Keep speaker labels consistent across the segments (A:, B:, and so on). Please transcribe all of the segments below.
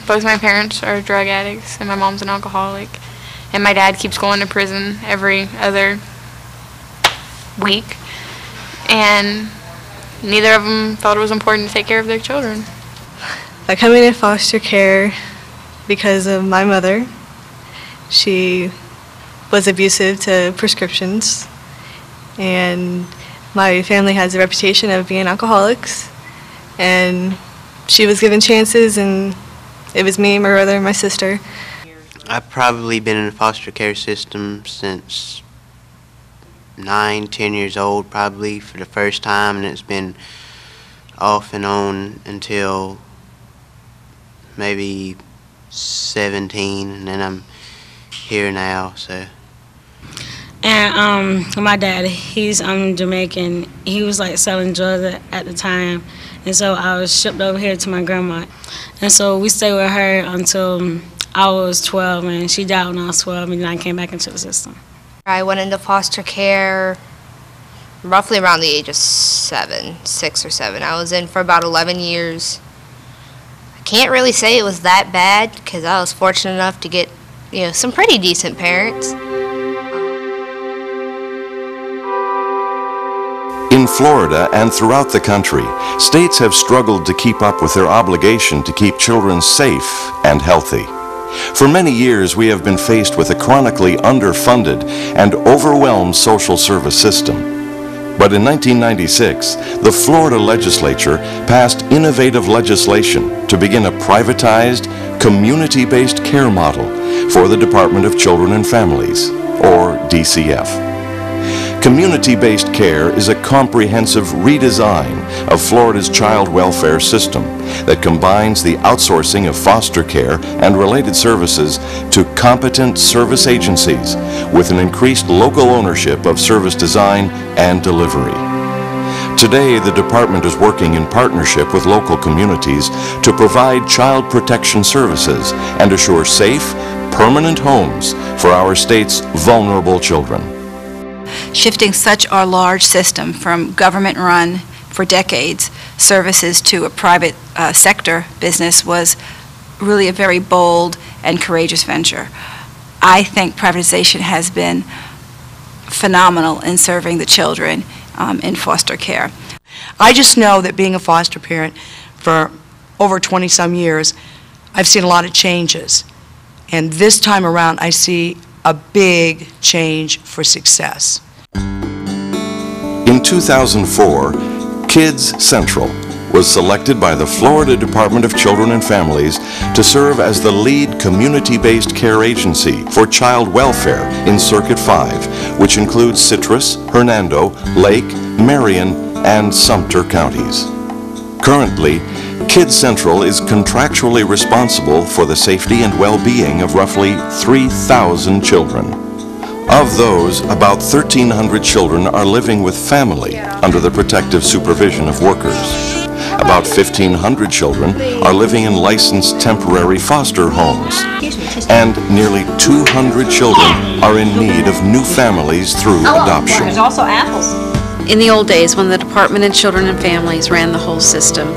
A: Both my parents are drug addicts, and my mom's an alcoholic. And my dad keeps going to prison every other week. And neither of them felt it was important to take care of their children.
B: I come into foster care because of my mother. She was abusive to prescriptions, and my family has a reputation of being alcoholics, and she was given chances, and it was me, my brother, and my sister.
C: I've probably been in the foster care system since 9, 10 years old, probably for the first time, and it's been off and on until maybe 17, and then I'm here now. So.
D: And my dad, he's Jamaican. He was like selling drugs at the time, and so I was shipped over here to my grandma, and so we stayed with her until I was 12, and she died when I was 12, and then I came back into the system.
E: I went into foster care roughly around the age of 6 or 7. I was in for about 11 years. I can't really say it was that bad because I was fortunate enough to get, some pretty decent parents.
F: In Florida and throughout the country, states have struggled to keep up with their obligation to keep children safe and healthy. For many years, we have been faced with a chronically underfunded and overwhelmed social service system. But in 1996, the Florida legislature passed innovative legislation to begin a privatized, community-based care model for the Department of Children and Families, or DCF. Community-based care is a comprehensive redesign of Florida's child welfare system that combines the outsourcing of foster care and related services to competent service agencies with an increased local ownership of service design and delivery. Today, the department is working in partnership with local communities to provide child protection services and assure safe, permanent homes for our state's vulnerable children.
G: Shifting such a large system from government-run for decades services to a private sector business was really a very bold and courageous venture. I think privatization has been phenomenal in serving the children in foster care.
H: I just know that being a foster parent for over 20-some years, I've seen a lot of changes. And this time around, I see a big change for success.
F: In 2004, Kids Central was selected by the Florida Department of Children and Families to serve as the lead community-based care agency for child welfare in Circuit 5, which includes Citrus, Hernando, Lake, Marion, and Sumter counties. Currently, Kids Central is contractually responsible for the safety and well-being of roughly 3,000 children. Of those, about 1,300 children are living with family under the protective supervision of workers. About 1,500 children are living in licensed temporary foster homes. And nearly 200 children are in need of new families through adoption.
I: There's also apples.
J: In the old days, when the Department of Children and Families ran the whole system,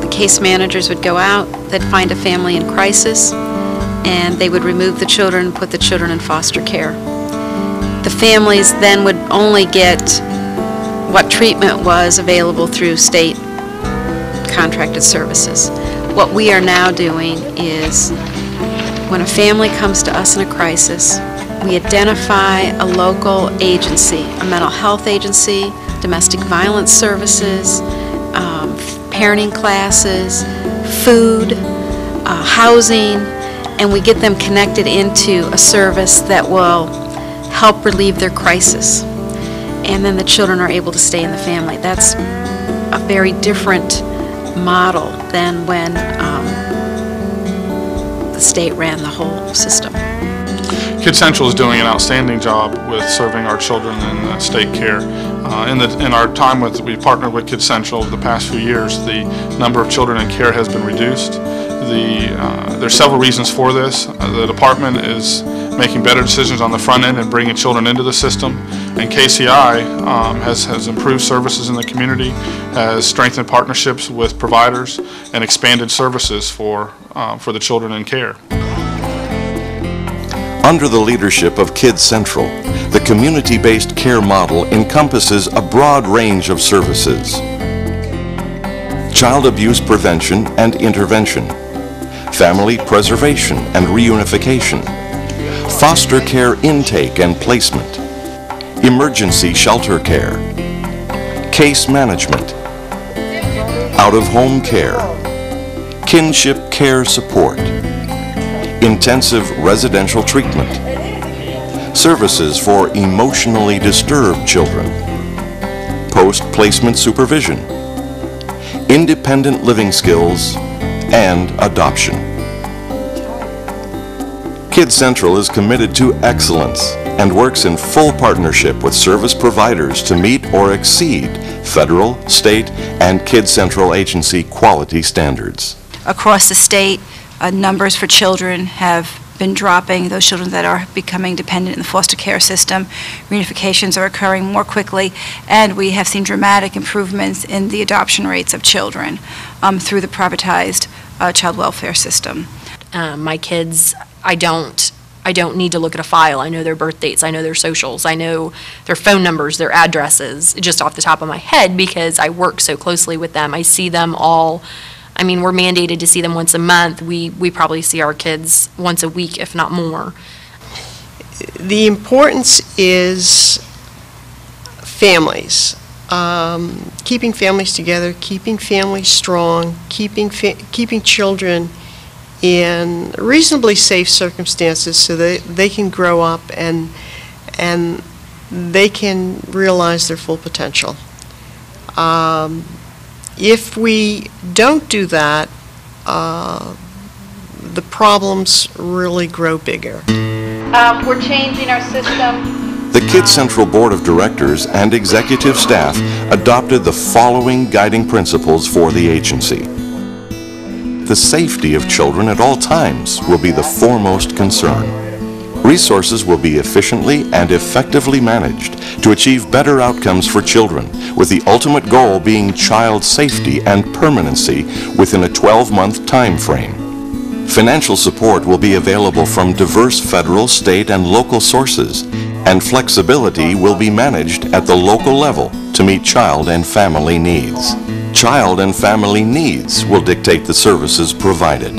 J: the case managers would go out, they'd find a family in crisis, and they would remove the children and put the children in foster care. The families then would only get what treatment was available through state contracted services. What we are now doing is, when a family comes to us in a crisis, we identify a local agency, a mental health agency, domestic violence services, parenting classes, food, housing, and we get them connected into a service that will help relieve their crisis. And then the children are able to stay in the family. That's a very different model than when the state ran the whole system.
K: Kids Central is doing an outstanding job with serving our children in state care. In our time we've partnered with Kids Central over the past few years, the number of children in care has been reduced. There's several reasons for this. The department is making better decisions on the front end and bringing children into the system. And KCI has improved services in the community, has strengthened partnerships with providers, and expanded services for the children in care.
F: Under the leadership of Kids Central, the community-based care model encompasses a broad range of services: child abuse prevention and intervention, family preservation and reunification, foster care intake and placement, emergency shelter care, case management, out-of-home care, kinship care support, intensive residential treatment, services for emotionally disturbed children, post-placement supervision, independent living skills, and adoption. Kids Central is committed to excellence and works in full partnership with service providers to meet or exceed federal, state, and Kids Central agency quality standards.
G: Across the state, numbers for children have been dropping, those children that are becoming dependent in the foster care system. Reunifications are occurring more quickly, and we have seen dramatic improvements in the adoption rates of children through the privatized child welfare system.
I: My kids, I don't need to look at a file. I know their birth dates, I know their socials, I know their phone numbers, their addresses, just off the top of my head because I work so closely with them. I see them all. I mean, we're mandated to see them once a month. We probably see our kids once a week, if not more.
L: The importance is families. Keeping families together, keeping families strong, keeping children in reasonably safe circumstances so that they can grow up and they can realize their full potential. If we don't do that, the problems really grow bigger.
M: We're changing our system.
F: The Kids Central Board of Directors and executive staff adopted the following guiding principles for the agency. The safety of children at all times will be the foremost concern. Resources will be efficiently and effectively managed to achieve better outcomes for children, with the ultimate goal being child safety and permanency within a 12-month time frame. Financial support will be available from diverse federal, state, and local sources, and flexibility will be managed at the local level to meet child and family needs. Child and family needs will dictate the services provided.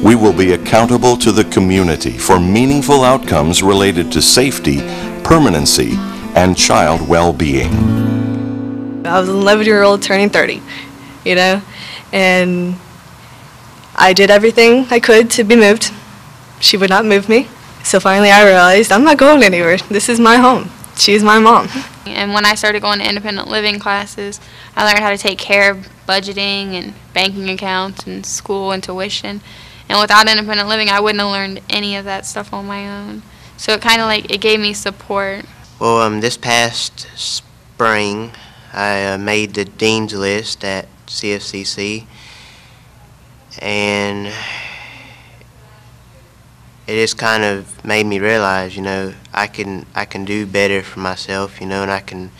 F: We will be accountable to the community for meaningful outcomes related to safety, permanency, and child well-being.
B: I was an 11-year-old turning 30, you know, and I did everything I could to be moved. She would not move me. So finally I realized I'm not going anywhere. This is my home. She's my mom.
A: And when I started going to independent living classes, I learned how to take care of budgeting and banking accounts and school and tuition. And without independent living, I wouldn't have learned any of that stuff on my own. So it kind of like, it gave me support.
C: Well, this past spring, I made the Dean's List at CFCC, and it just kind of made me realize, you know, I can do better for myself, you know, and I can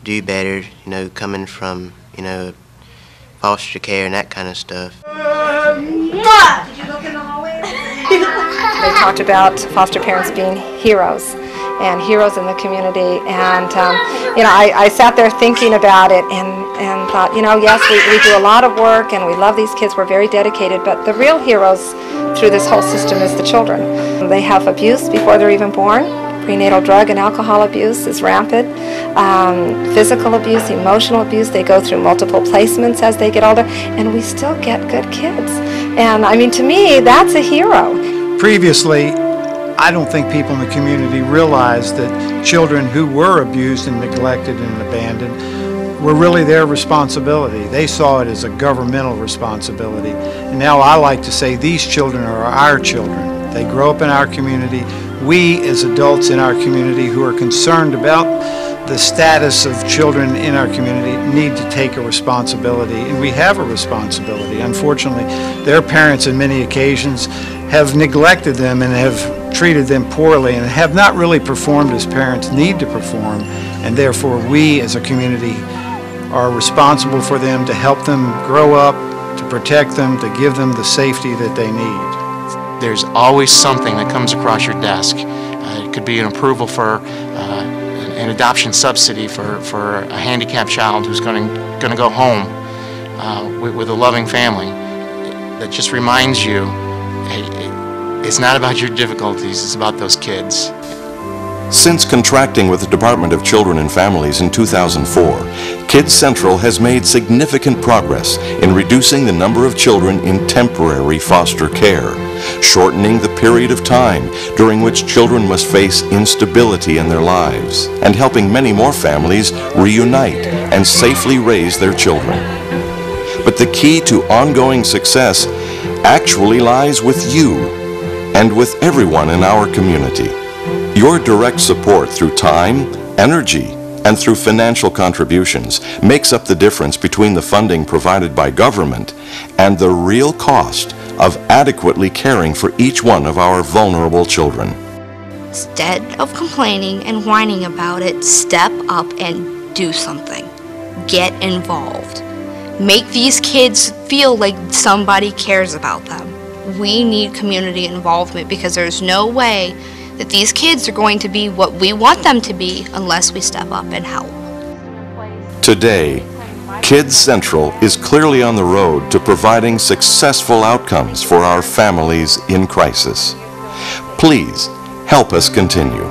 C: do better, you know, coming from, you know, foster care and that kind of stuff.
M: Did you look in the hallway?
N: They talked about foster parents being heroes and heroes in the community, and you know, I sat there thinking about it and thought, you know, yes, we do a lot of work and we love these kids, we're very dedicated, but the real heroes through this whole system is the children. They have abuse before they're even born. Prenatal drug and alcohol abuse is rampant. Physical abuse, emotional abuse, they go through multiple placements as they get older, and we still get good kids. And I mean, to me, that's a hero.
O: Previously, I don't think people in the community realized that children who were abused and neglected and abandoned were really their responsibility. They saw it as a governmental responsibility. And now I like to say these children are our children. They grow up in our community. We, as adults in our community who are concerned about the status of children in our community, need to take a responsibility, and we have a responsibility. Unfortunately, their parents on many occasions have neglected them and have treated them poorly and have not really performed as parents need to perform, and therefore we as a community are responsible for them to help them grow up, to protect them, to give them the safety that they need.
P: There's always something that comes across your desk. It could be an approval for an adoption subsidy for a handicapped child who's going to go home with a loving family. That just reminds you, it's not about your difficulties, it's about those kids.
F: Since contracting with the Department of Children and Families in 2004, Kids Central has made significant progress in reducing the number of children in temporary foster care, shortening the period of time during which children must face instability in their lives, and helping many more families reunite and safely raise their children. But the key to ongoing success actually lies with you and with everyone in our community. Your direct support through time, energy, and through financial contributions makes up the difference between the funding provided by government and the real cost of adequately caring for each one of our vulnerable children.
E: Instead of complaining and whining about it, step up and do something. Get involved. Make these kids feel like somebody cares about them. We need community involvement because there's no way that these kids are going to be what we want them to be unless we step up and help.
F: Today, Kids Central is clearly on the road to providing successful outcomes for our families in crisis. Please help us continue.